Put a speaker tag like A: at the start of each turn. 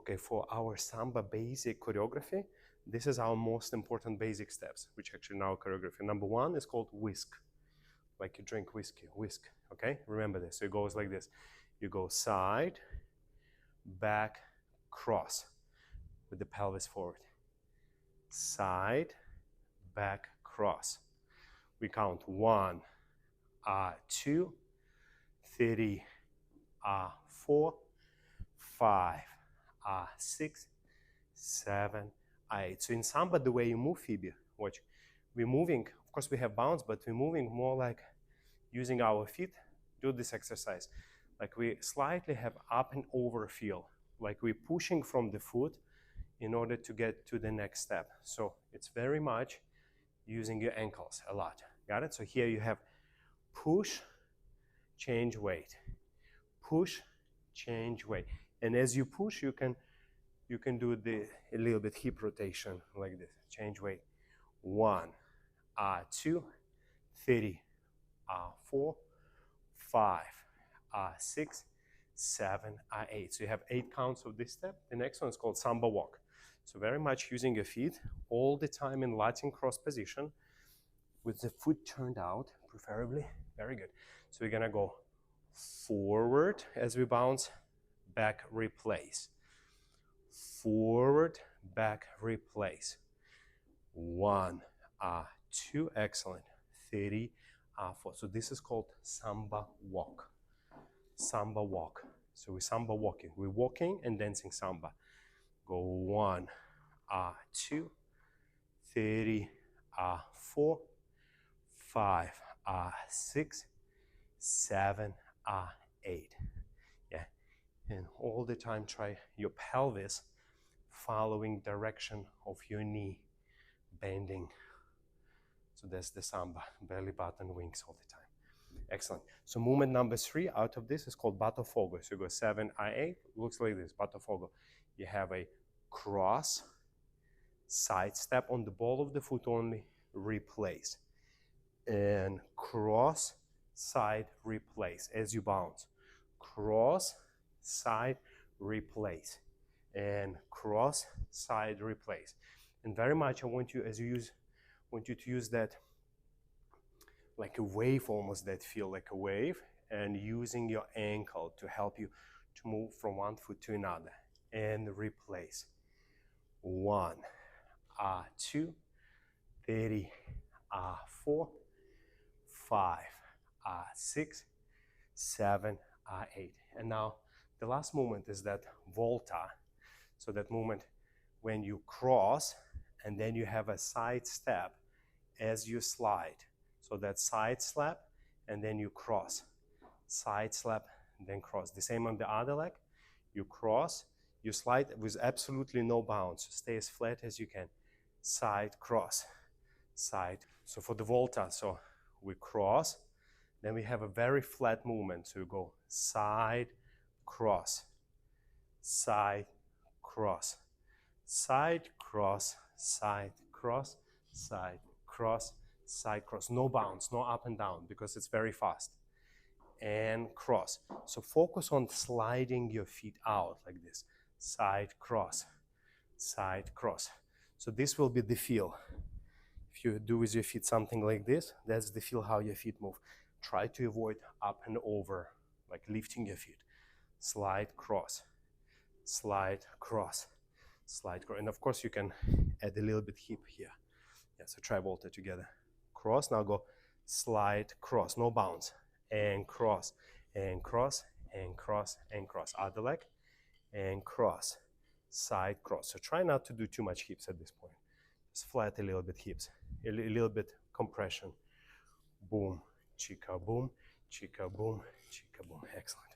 A: Okay, for our Samba basic choreography, this is our most important basic steps, which actually in our choreography. Number one is called whisk, like you drink whiskey, whisk, okay? Remember this, so it goes like this. You go side, back, cross, with the pelvis forward. Side, back, cross. We count 1, 2, 3, 4, 5, 6, 7, 8. So in Samba, the way you move, Phoebe, watch, we're moving, of course we have bounce, but we're moving more like using our feet. Do this exercise. Like we slightly have up and over feel, like we're pushing from the foot in order to get to the next step. So it's very much using your ankles a lot. Got it? So here you have push, change weight. Push, change weight. And as you push, you can do a little bit hip rotation like this. Change weight. 1, 2, 3, 4, 5, 6, 7, 8. So you have 8 counts of this step. The next one is called Samba walk. So very much using your feet all the time in Latin cross position with the foot turned out, preferably. Very good. So we're gonna go forward as we bounce, back, replace. Forward, back, replace. 1, 2, excellent. 3, 4. So this is called Samba walk. Samba walk. So we're Samba walking. We're walking and dancing Samba. Go 1, 2, 3, 4, 5, 6, 7, 8. Yeah, and all the time try your pelvis following direction of your knee, bending. So that's the Samba, belly button, wings all the time. Excellent. So movement number 3 out of this is called Botafogo. So you go 7, 8, looks like this, Botafogo. You have a cross, side step on the ball of the foot only, replace. And cross, side, replace as you bounce. Cross, side, replace. And cross, side, replace. And very much I want you, as you use, want you to use that like a wave, almost that feel like a wave, and using your ankle to help you to move from one foot to another. And replace. 1, 2, 3, 4, 5, 6, 7, 8. And now the last movement is that volta. So that movement when you cross and then you have a side step as you slide. So that side slap and then you cross. Side slap and then cross. The same on the other leg. You cross, you slide with absolutely no bounce. Stay as flat as you can. Side, cross, side. So for the volta, so we cross, then we have a very flat movement. So you go side, cross, side, cross, side, cross, side, cross, side, cross, side, cross. No bounce, no up and down because it's very fast. And cross. So focus on sliding your feet out like this. Side, cross, side, cross. So this will be the feel. If you do with your feet something like this, that's the feel how your feet move. Try to avoid up and over, like lifting your feet. Slide, cross, slide, cross, slide, cross. And of course you can add a little bit hip here. Yeah, so try volta together. Cross, now go slide, cross, no bounce. And cross, and cross, and cross, and cross. Other leg, and cross, side, cross. So try not to do too much hips at this point. Just flat a little bit hips, a little bit compression. Boom, chica, boom, chica, boom, chica, boom. Excellent.